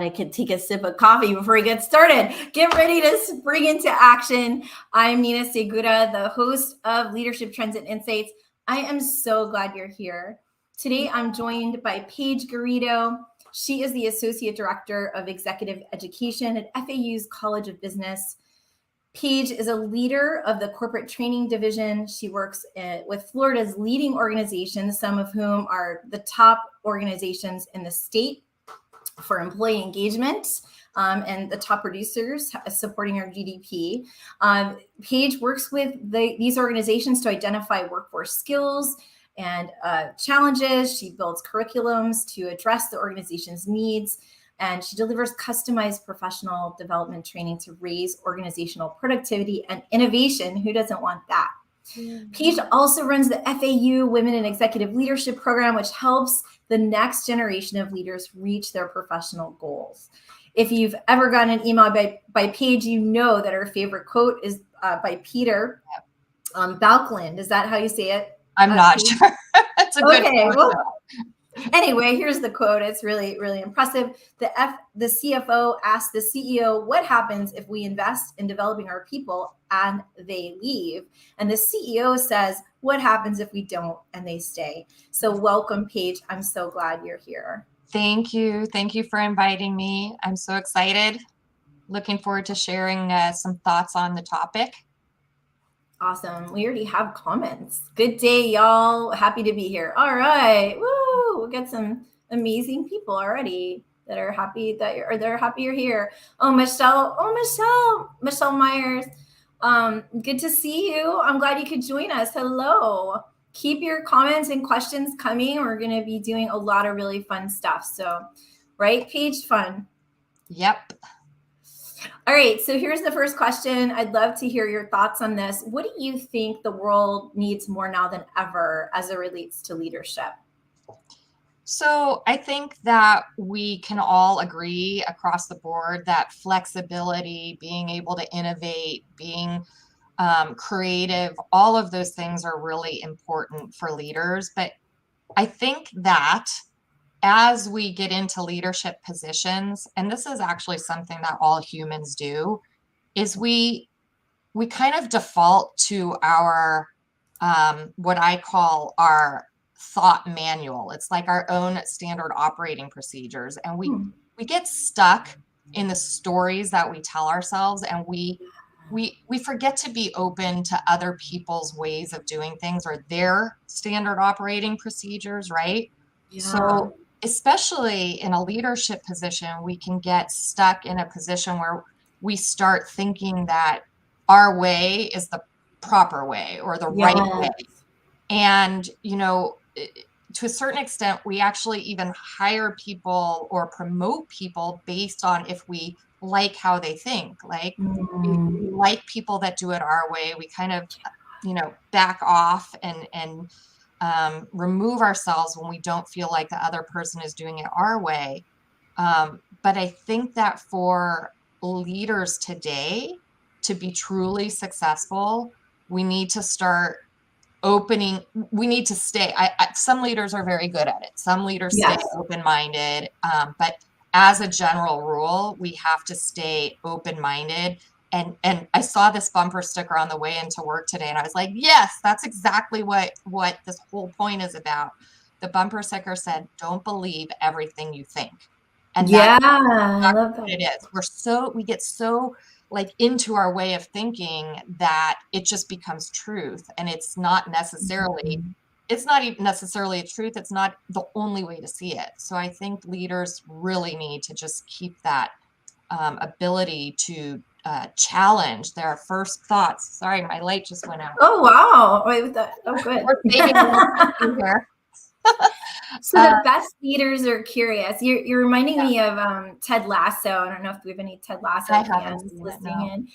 I could take a sip of coffee before we get started. Get ready to spring into action. I'm Nina Segura, the host of Leadership Trends and Insights. I am so glad you're here. Today, I'm joined by Paige Garrido. She is the Associate Director of Executive Education at FAU's College of Business. Paige is a leader of the corporate training division. She works with Florida's leading organizations, some of whom are the top organizations in the state for employee engagement, and the top producers supporting our GDP. Paige works with these organizations to identify workforce skills and challenges. She builds curriculums to address the organization's needs, and she delivers customized professional development training to raise organizational productivity and innovation. Who doesn't want that? Mm-hmm. Paige also runs the FAU Women in Executive Leadership Program, which helps the next generation of leaders reach their professional goals. If you've ever gotten an email by Paige, you know that her favorite quote is by Peter Balkland. Is that how you say it? I'm not sure. That's a good quote. Well, anyway, here's the quote. It's really, really impressive. The CFO asked the CEO, what happens if we invest in developing our people and they leave? And the CEO says, what happens if we don't and they stay? So welcome, Paige. I'm so glad you're here. Thank you. Thank you for inviting me. I'm so excited. Looking forward to sharing some thoughts on the topic. Awesome. We already have comments. Good day, y'all. Happy to be here. All right. Woo! We'll get some amazing people already that are happy that they're happy you're here. Oh, Michelle. Michelle Myers. Good to see you. I'm glad you could join us. Hello. Keep your comments and questions coming. We're going to be doing a lot of really fun stuff. So, right, Paige? Fun. Yep. All right, so here's the first question. I'd love to hear your thoughts on this. What do you think the world needs more now than ever as it relates to leadership? So I think that we can all agree across the board that flexibility, being able to innovate, being creative, all of those things are really important for leaders. But I think that as we get into leadership positions, and this is actually something that all humans do, is we kind of default to our, what I call our thought manual. It's like our own standard operating procedures. And we get stuck in the stories that we tell ourselves, and we forget to be open to other people's ways of doing things or their standard operating procedures, right? Yeah. So especially in a leadership position, we can get stuck in a position where we start thinking that our way is the proper way or the right way. And, you know, to a certain extent, we actually even hire people or promote people based on if we like how they think. Like we like people that do it our way. We kind of, you know, back off and remove ourselves when we don't feel like the other person is doing it our way. But I think that for leaders today to be truly successful, we need to start we need to stay. Some leaders are very good at it. Some leaders stay open-minded. But as a general rule, we have to stay open-minded. And I saw this bumper sticker on the way into work today, and I was like, yes, that's exactly what this whole point is about. The bumper sticker said, don't believe everything you think. And that's exactly what it is. We get so like into our way of thinking that it just becomes truth. And it's not necessarily, it's not even necessarily a truth. It's not the only way to see it. So I think leaders really need to just keep that ability to challenge their first thoughts. Sorry, my light just went out. Oh, wow. Oh, good. We're saving here. So the best leaders are curious. You're reminding me of Ted Lasso. I don't know if we have any Ted Lasso fans listening in.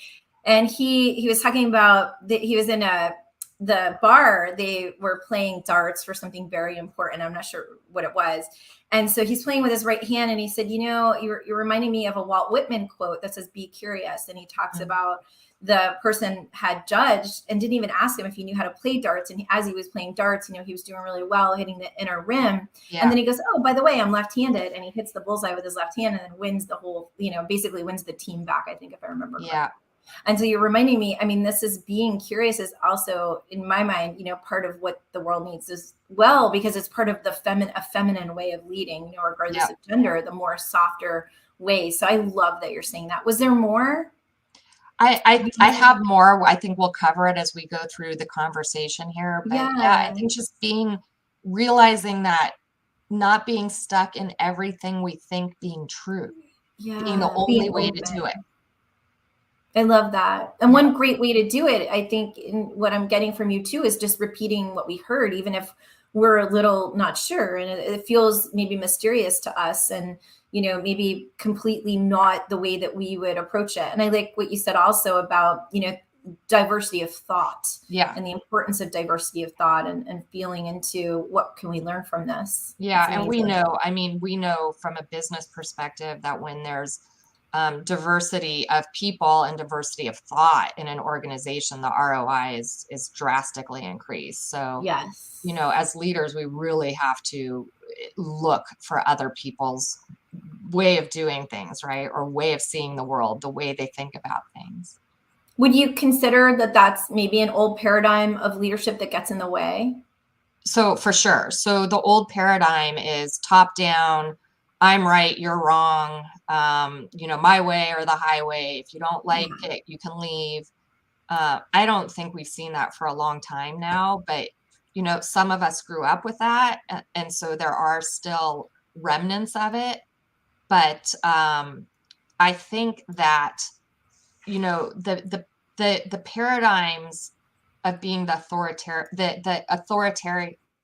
And he was talking about that he was in a the bar, they were playing darts for something very important. I'm not sure what it was. And so he's playing with his right hand, and he said, you're reminding me of a Walt Whitman quote that says, "Be curious." And he talks about the person had judged and didn't even ask him if he knew how to play darts. And as he was playing darts, he was doing really well, hitting the inner rim. Yeah. And then he goes, "Oh, by the way, I'm left-handed." And he hits the bullseye with his left hand and then wins the whole, basically wins the team back, I think, if I remember correctly. Yeah. And so you're reminding me, this is being curious is also, in my mind, part of what the world needs as well, because it's part of the feminine way of leading, regardless of gender, the more softer way. So I love that you're saying that. Was there more? I have more. I think we'll cover it as we go through the conversation here. But I think just realizing that not being stuck in everything we think being true, being the only way to do it. I love that. And one great way to do it, I think, in what I'm getting from you too, is just repeating what we heard, even if we're a little not sure and it feels maybe mysterious to us and, maybe completely not the way that we would approach it. And I like what you said also about, diversity of thought and the importance of diversity of thought and feeling into what can we learn from this. Yeah. And we know from a business perspective that when there's diversity of people and diversity of thought in an organization, the ROI is drastically increased. So, yes, as leaders, we really have to look for other people's way of doing things, right? Or way of seeing the world, the way they think about things. Would you consider that that's maybe an old paradigm of leadership that gets in the way? So for sure. So the old paradigm is top down. I'm right, you're wrong. My way or the highway. If you don't like it, you can leave. I don't think we've seen that for a long time now, but some of us grew up with that, and so there are still remnants of it. But I think that the paradigms of being the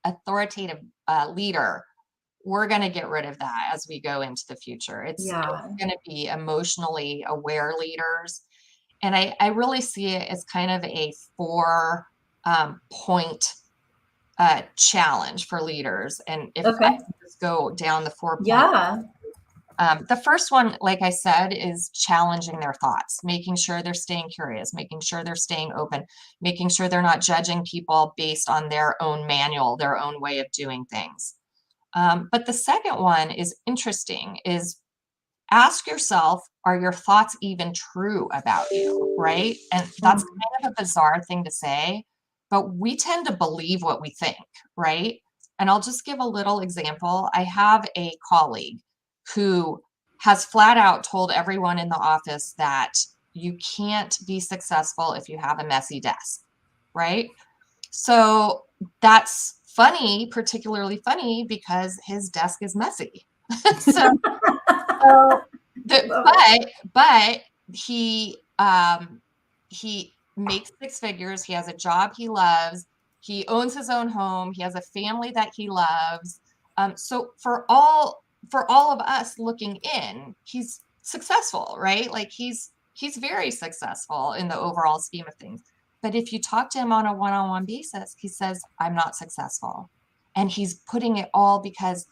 authoritative leader, we're going to get rid of that as we go into the future. It's going to be emotionally aware leaders. And I really see it as kind of a 4-point challenge for leaders. And if I can just go down the 4 points. The first one, like I said, is challenging their thoughts, making sure they're staying curious, making sure they're staying open, making sure they're not judging people based on their own manual, their own way of doing things. But the second one is interesting, is ask yourself, are your thoughts even true about you, right? And that's kind of a bizarre thing to say, but we tend to believe what we think, right? And I'll just give a little example. I have a colleague who has flat out told everyone in the office that you can't be successful if you have a messy desk, right? So that's funny, particularly funny, because his desk is messy. But he makes 6 figures. He has a job he loves. He owns his own home. He has a family that he loves. So for all of us looking in, he's successful, right? Like he's very successful in the overall scheme of things. But if you talk to him on a one-on-one basis, he says, I'm not successful. And he's putting it all because,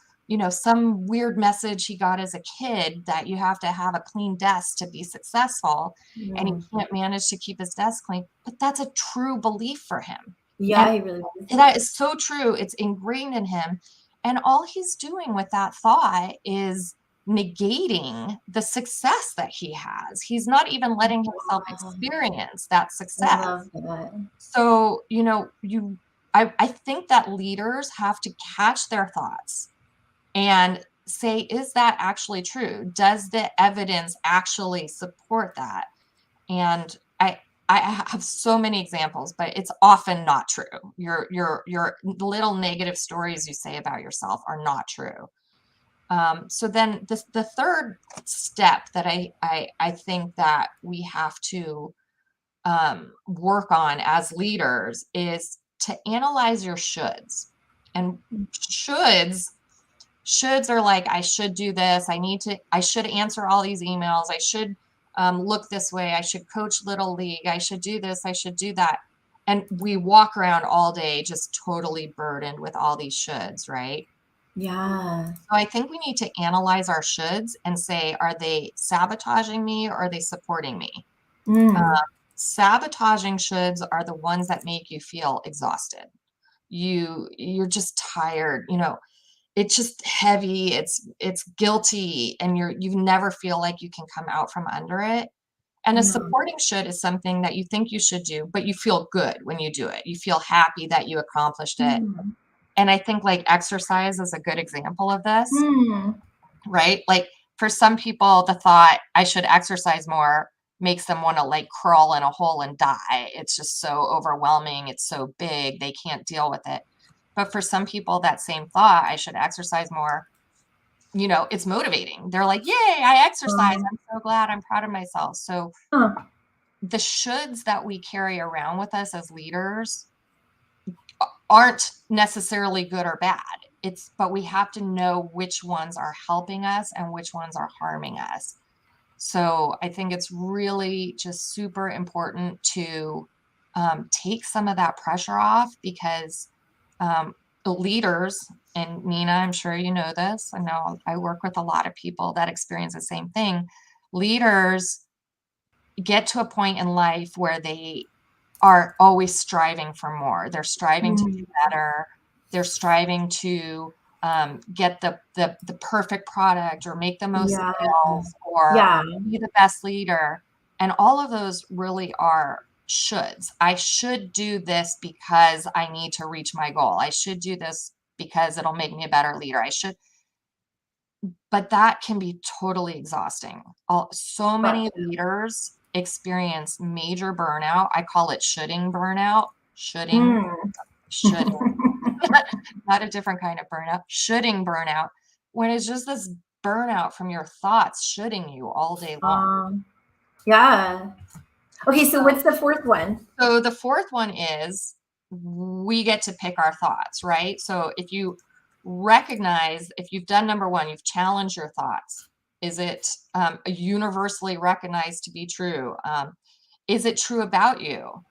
some weird message he got as a kid that you have to have a clean desk to be successful. And he can't manage to keep his desk clean. But that's a true belief for him. Yeah, he really is. That is so true. It's ingrained in him. And all he's doing with that thought is negating the success that he has. He's not even letting himself experience that success. I love that. So, I think that leaders have to catch their thoughts and say, is that actually true? Does the evidence actually support that? And I have so many examples, but it's often not true. Your little negative stories you say about yourself are not true. So then the third step that I think that we have to work on as leaders is to analyze your shoulds. And shoulds are like, I should do this. I should answer all these emails. I should look this way. I should coach Little League. I should do this. I should do that. And we walk around all day just totally burdened with all these shoulds, right? Yeah. So I think we need to analyze our shoulds and say, are they sabotaging me or are they supporting me? Mm. Sabotaging shoulds are the ones that make you feel exhausted. You're just tired, it's just heavy, it's guilty, and you never feel like you can come out from under it. And a Yeah. supporting should is something that you think you should do, but you feel good when you do it. You feel happy that you accomplished it. Mm. And I think like exercise is a good example of this, Mm. right? Like for some people, the thought I should exercise more makes them want to like crawl in a hole and die. It's just so overwhelming. It's so big. They can't deal with it. But for some people, that same thought, I should exercise more, it's motivating. They're like, yay, I exercise. I'm so glad. I'm proud of myself. So Huh. the shoulds that we carry around with us as leaders aren't necessarily good or bad. But we have to know which ones are helping us and which ones are harming us. So I think it's really just super important to take some of that pressure off, because the leaders, and Nina, I'm sure you know this. I know I work with a lot of people that experience the same thing. Leaders get to a point in life where they are always striving for more. They're striving to do Mm. better. They're striving to get the perfect product or make the most Yeah. sales or Yeah. be the best leader. And all of those really are shoulds. I should do this because I need to reach my goal. I should do this because it'll make me a better leader. But that can be totally exhausting. So many leaders experience major burnout. I call it shoulding burnout. Shoulding, Mm. shoulding, not a different kind of burnout. Shoulding burnout, when it's just this burnout from your thoughts shoulding you all day long. Yeah. Okay, so what's the fourth one? So the fourth one is we get to pick our thoughts, right? So if you recognize, if you've done number one, you've challenged your thoughts. Is it universally recognized to be true? Is it true about you?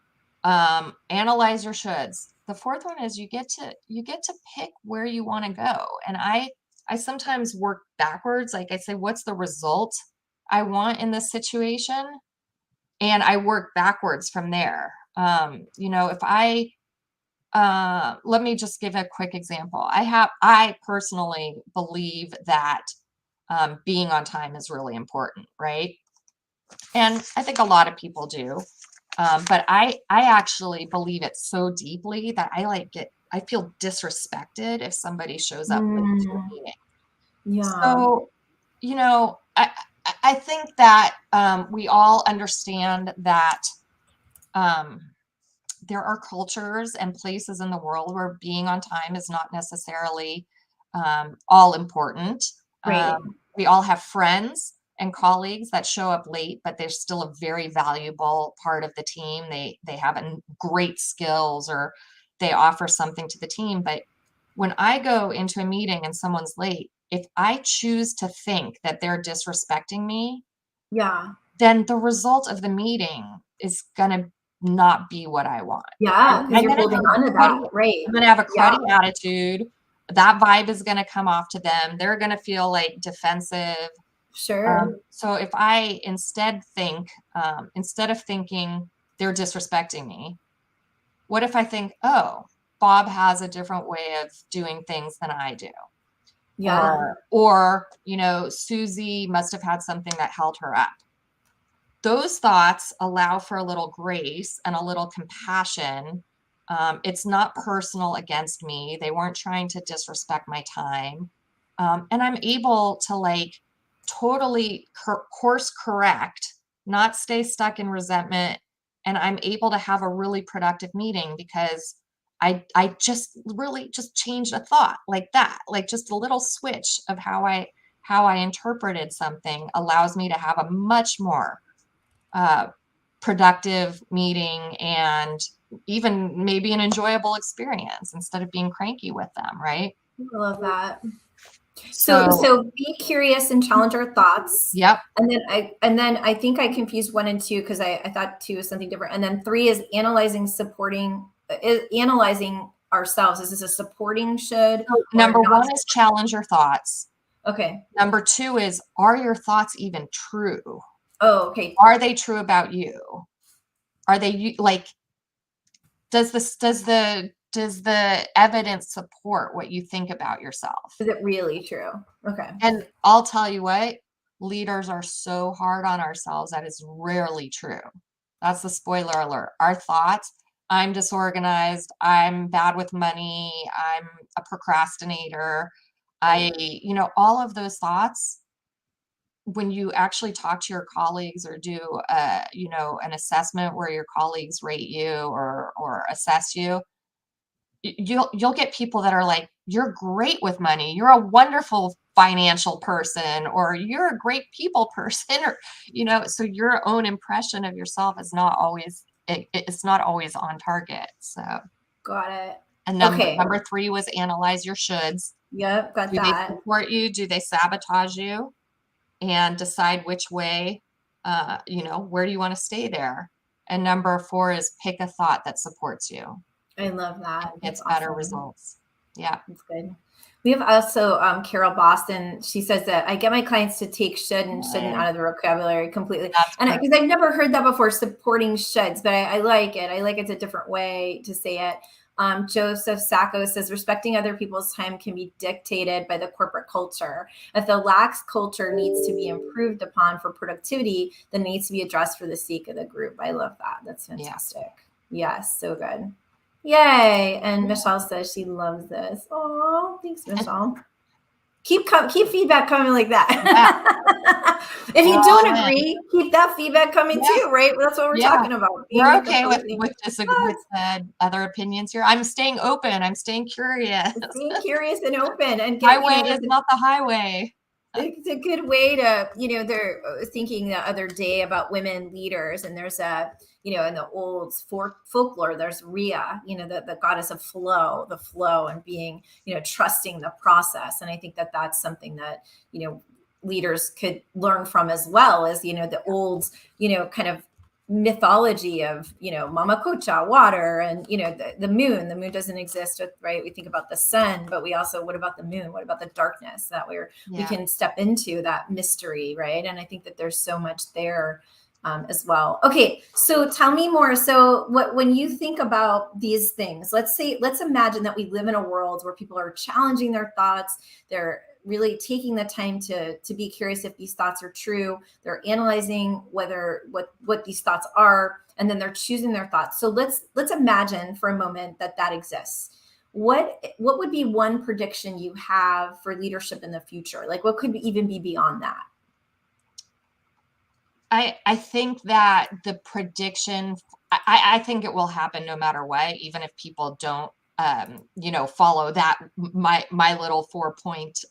Analyze your shoulds. The fourth one is you get to pick where you want to go. And I sometimes work backwards. Like I say, what's the result I want in this situation? And I work backwards from there. If let me just give a quick example. I personally believe that being on time is really important, right? And I think a lot of people do. But I actually believe it so deeply that I feel disrespected if somebody shows up late to a Mm. meeting. Yeah. So, I think that we all understand that um, there are cultures and places in the world where being on time is not necessarily all important. Right. We all have friends and colleagues that show up late, but they're still a very valuable part of the team. They have great skills, or they offer something to the team. But when I go into a meeting and someone's late, if I choose to think that they're disrespecting me, Yeah. then the result of the meeting is going to not be what I want. Yeah, because I'm you're going to holding have on to a cruddy, that. Right. I'm going to have a Yeah. cruddy attitude. That vibe is going to come off to them. They're going to feel like defensive. Sure. So if I instead of thinking they're disrespecting me, what if I think, oh, Bob has a different way of doing things than I do? Yeah. Or, Susie must have had something that held her up. Those thoughts allow for a little grace and a little compassion. It's not personal against me. They weren't trying to disrespect my time. And I'm able to totally course correct, not stay stuck in resentment. And I'm able to have a really productive meeting because I just really just changed a thought like that. Like just a little switch of how I interpreted something allows me to have a much more uh, productive meeting and even maybe an enjoyable experience instead of being cranky with them, right? I love that. So be curious and challenge our thoughts. Yep. And then I think I confused 1 and 2 because I thought 2 is something different. And then 3 is analyzing ourselves. Is this a supporting should So or number not? 1 is challenge your thoughts. Okay. Number 2 is, are your thoughts even true? Oh, okay. Are they true about you? Are they like, does the evidence support what you think about yourself? Is it really true? Okay. And I'll tell you what, leaders are so hard on ourselves that is rarely true. That's the spoiler alert. Our thoughts, I'm disorganized, I'm bad with money, I'm a procrastinator. All of those thoughts, when you actually talk to your colleagues or do an assessment where your colleagues rate you or assess you, you'll get people that are like, you're great with money, you're a wonderful financial person, or you're a great people person, or so your own impression of yourself is not always it's not always on target. So Got it. and Okay. number 3 was analyze your shoulds. Yep, got Do they that. support you? Do they sabotage you? And decide which way, where do you want to stay there? And number 4 is pick a thought that supports you I love that. and That's gets better awesome. results. Yeah. That's good. We have also Carol Boston. She says that I get my clients to take should and shouldn't out of the vocabulary completely. And because I've never heard that before, supporting shoulds, but I like it. I like it's a different way to say it. Joseph Sacco says respecting other people's time can be dictated by the corporate culture. If the lax culture needs to be improved upon for productivity, then it needs to be addressed for the sake of the group. I love that. That's fantastic. Yeah. Yes, so good. Yay. And Michelle says she loves this. Oh, thanks, Michelle. Keep feedback coming like that. If you don't agree, keep that feedback coming too, right? That's what we're talking about. We're okay with other opinions here. I'm staying open. I'm staying curious. Staying curious and open. And my way is not the highway. It's a good way to, they're thinking the other day about women leaders, and there's in the old folklore, there's Rhea, the goddess of flow, the flow and being, trusting the process. And I think that that's something that, leaders could learn from as well as, the old, kind of mythology of Mama Kocha, water, and the moon doesn't exist, right? We think about the sun, but we also, what about the moon? What about the darkness that we can step into that mystery, right? And I think that there's so much there as well. Okay, so tell me more. So when you think about these things, let's imagine that we live in a world where people are challenging their thoughts. They're really taking the time to be curious if these thoughts are true. They're analyzing what these thoughts are, and then they're choosing their thoughts. So let's imagine for a moment that exists. What would be one prediction you have for leadership in the future? Like, what could even be beyond that? I think that the prediction, I think it will happen no matter what, even if people don't follow that my little 4-point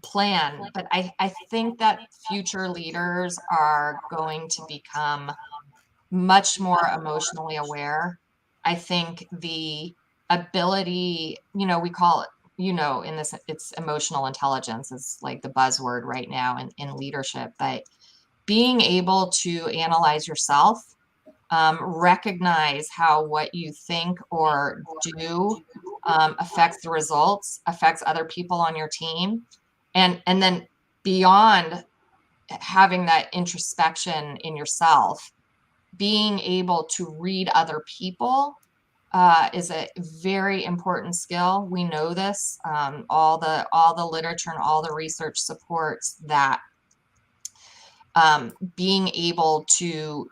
plan. But I think that future leaders are going to become much more emotionally aware. I think the ability, we call it, in this, it's emotional intelligence is like the buzzword right now in leadership, but being able to analyze yourself, recognize how what you think or do affects the results, affects other people on your team. And then beyond having that introspection in yourself, being able to read other people is a very important skill. We know this. All the literature and all the research supports that. Being able to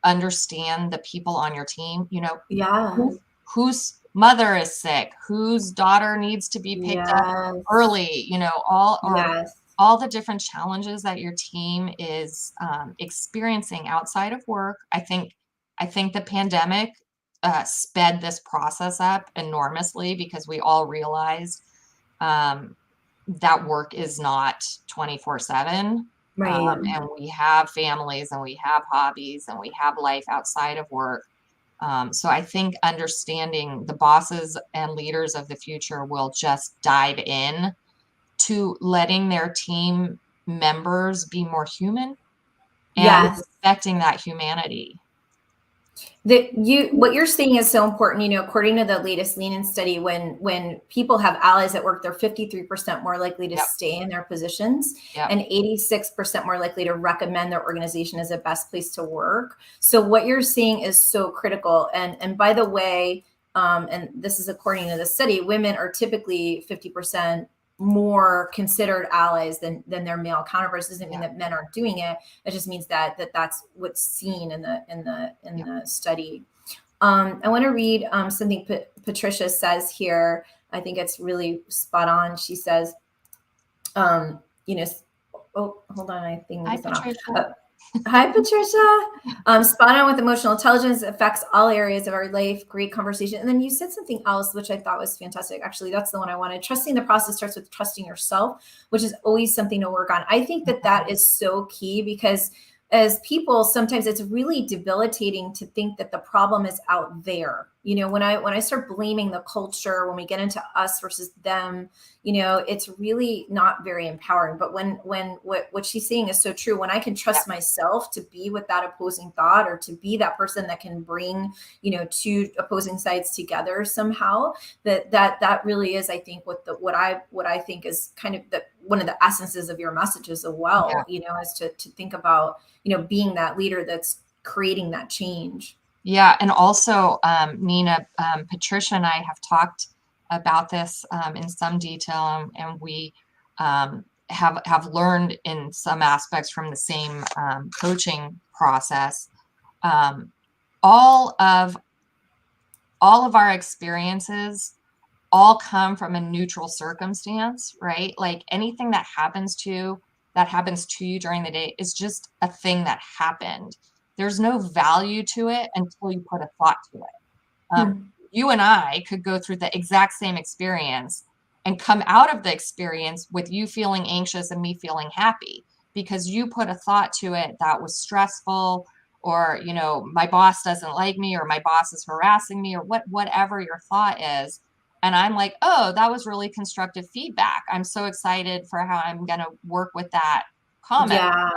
understand the people on your team, whose mother is sick, whose daughter needs to be picked up early, all the different challenges that your team is experiencing outside of work. I think the pandemic sped this process up enormously because we all realized that work is not 24/7. Right. And we have families and we have hobbies and we have life outside of work. So I think understanding the bosses and leaders of the future will just dive in to letting their team members be more human and Yes. respecting that humanity. What you're saying is so important. According to the latest Lean In study, when people have allies at work, they're 53% more likely to Yep. stay in their positions, Yep. and 86% more likely to recommend their organization as the best place to work. So what you're seeing is so critical. And by the way, and this is according to the study, women are typically 50% more considered allies than their male counterparts. Doesn't mean that men aren't doing it. It just means that's what's seen in the study. I want to read something Patricia says here. I think it's really spot on. She says, oh, hold on, I think Hi, Patricia. Hi, Patricia. Spot on with emotional intelligence affects all areas of our life. Great conversation. And then you said something else, which I thought was fantastic. Actually, that's the one I wanted. Trusting the process starts with trusting yourself, which is always something to work on. I think that is so key, because as people, sometimes it's really debilitating to think that the problem is out there. When I start blaming the culture, when we get into us versus them, it's really not very empowering. But when what she's saying is so true, when I can trust myself to be with that opposing thought, or to be that person that can bring, two opposing sides together somehow, that really is, I think, what I think is kind of one of the essences of your messages as well, is to think about, being that leader that's creating that change. Yeah. And also, Nina, Patricia and I have talked about this in some detail, and we have learned in some aspects from the same coaching process. All of our experiences all come from a neutral circumstance, right? Like anything that happens to you during the day is just a thing that happened. There's no value to it until you put a thought to it. You and I could go through the exact same experience and come out of the experience with you feeling anxious and me feeling happy, because you put a thought to it that was stressful, or, my boss doesn't like me, or my boss is harassing me, or whatever your thought is. And I'm like, oh, that was really constructive feedback. I'm so excited for how I'm going to work with that comment. Yeah.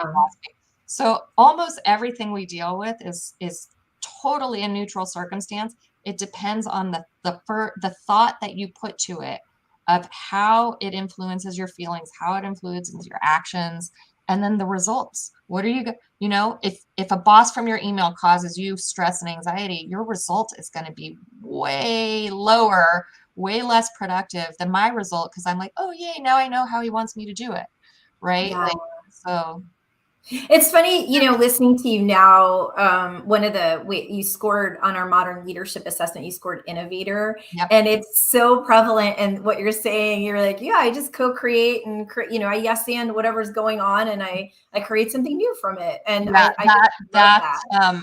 So almost everything we deal with is totally a neutral circumstance. It depends on the thought that you put to it, of how it influences your feelings, how it influences your actions, and then the results. What are you, if a boss from your email causes you stress and anxiety, your result is going to be way lower, way less productive than my result, because I'm like, oh, yay, now I know how he wants me to do it. Right. Yeah. So it's funny, listening to you now. You scored on our modern leadership assessment, you scored innovator. Yep. And it's so prevalent in what you're saying. You're like, yeah, I just co-create and I yes and whatever's going on, and I create something new from it. And yeah, I that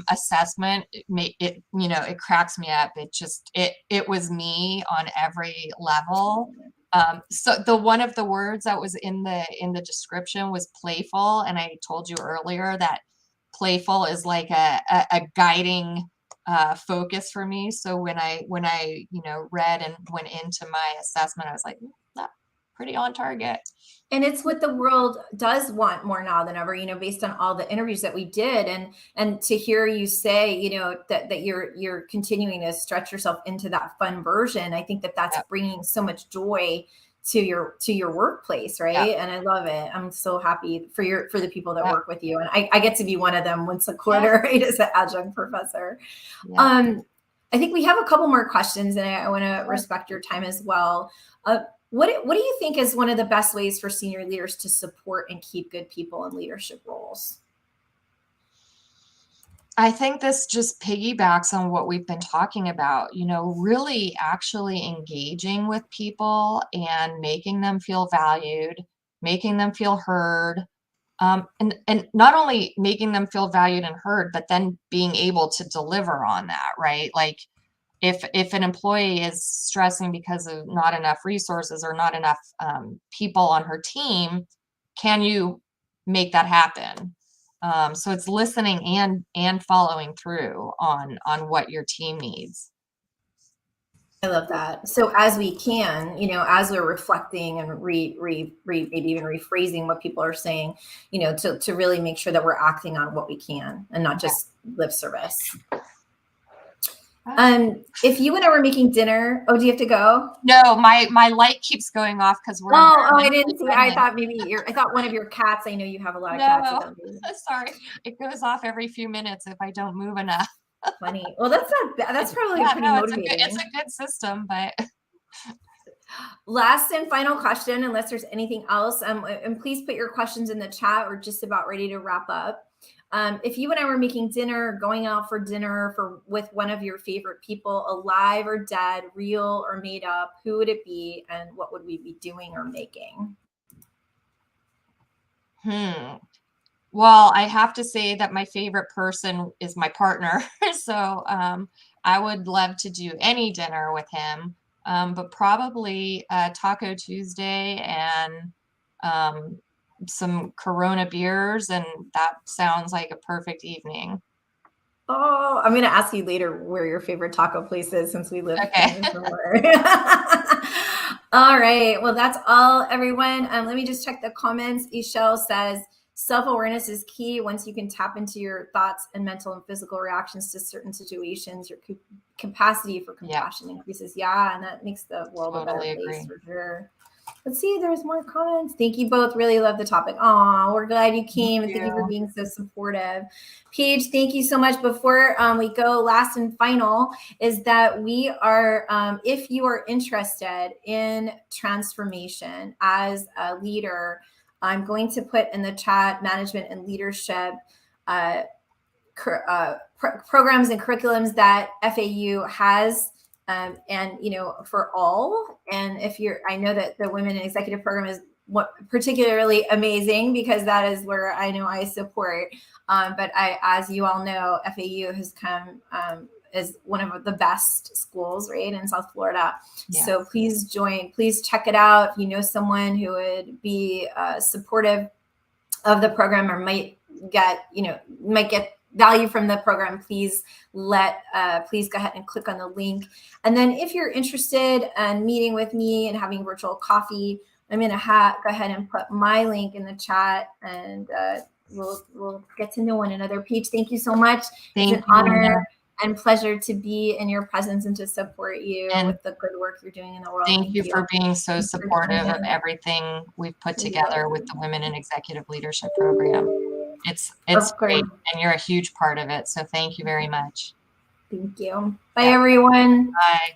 assessment, it cracks me up. It was me on every level. So one of the words that was in the description was playful. And I told you earlier that playful is like a guiding focus for me. So when I read and went into my assessment, I was like, that's pretty on target. And it's what the world does want more now than ever, based on all the interviews that we did. And to hear you say, that you're continuing to stretch yourself into that fun version. I think that's bringing so much joy to your workplace. Right. Yep. And I love it. I'm so happy for the people that work with you. And I get to be one of them once a quarter, right, as an adjunct professor. I think we have a couple more questions, and I want to respect your time as well. What do you think is one of the best ways for senior leaders to support and keep good people in leadership roles? I think this just piggybacks on what we've been talking about, really actually engaging with people and making them feel valued, making them feel heard. And not only making them feel valued and heard, but then being able to deliver on that, right? Like if an employee is stressing because of not enough resources or not enough people on her team, can you make that happen? So it's listening and following through on what your team needs. I love that. So as we can, as we're reflecting and maybe even rephrasing what people are saying, to really make sure that we're acting on what we can and not just lip service. If you and I were making dinner, do you have to go? No, my light keeps going off because we're. I didn't see. I thought one of your cats. I know you have a lot of cats. No, sorry, it goes off every few minutes if I don't move enough. Funny. Well, that's not bad. That's probably pretty motivating. It's a good system, but. Last and final question, unless there's anything else, and please put your questions in the chat. We're just about ready to wrap up. If you and I were making dinner, going out for dinner with one of your favorite people, alive or dead, real or made up, who would it be, and what would we be doing or making? Well, I have to say that my favorite person is my partner. So I would love to do any dinner with him, but probably Taco Tuesday and some Corona beers, and that sounds like a perfect evening. Oh, I'm going to ask you later where your favorite taco place is, since we live somewhere. All right. Well, that's all, everyone. Let me just check the comments. Ishel says, self-awareness is key. Once you can tap into your thoughts and mental and physical reactions to certain situations, your capacity for compassion increases. Yeah, and that makes the world a better place for sure. Let's see, there's more comments. Thank you both. Really love the topic. Aw, we're glad you came, and thank you for being so supportive. Paige, thank you so much. Before we go, last and final is that we are, if you are interested in transformation as a leader, I'm going to put in the chat management and leadership programs and curriculums that FAU has. And, for all. And I know that the Women in Executive Program is particularly amazing, because that is where I know I support. But as you all know, FAU has come as one of the best schools, right, in South Florida. Yes. So please join, please check it out. If you know someone who would be supportive of the program or might get value from the program, please go ahead and click on the link. And then if you're interested in meeting with me and having virtual coffee, I'm going to go ahead and put my link in the chat, and we'll get to know one another. Paige, thank you so much. It's an honor and pleasure to be in your presence and to support you with the good work you're doing in the world. Thank you for being so supportive of everything we've put together with the Women in Executive Leadership Program. It's great, and you're a huge part of it. So thank you very much. Thank you. Bye, everyone. Bye.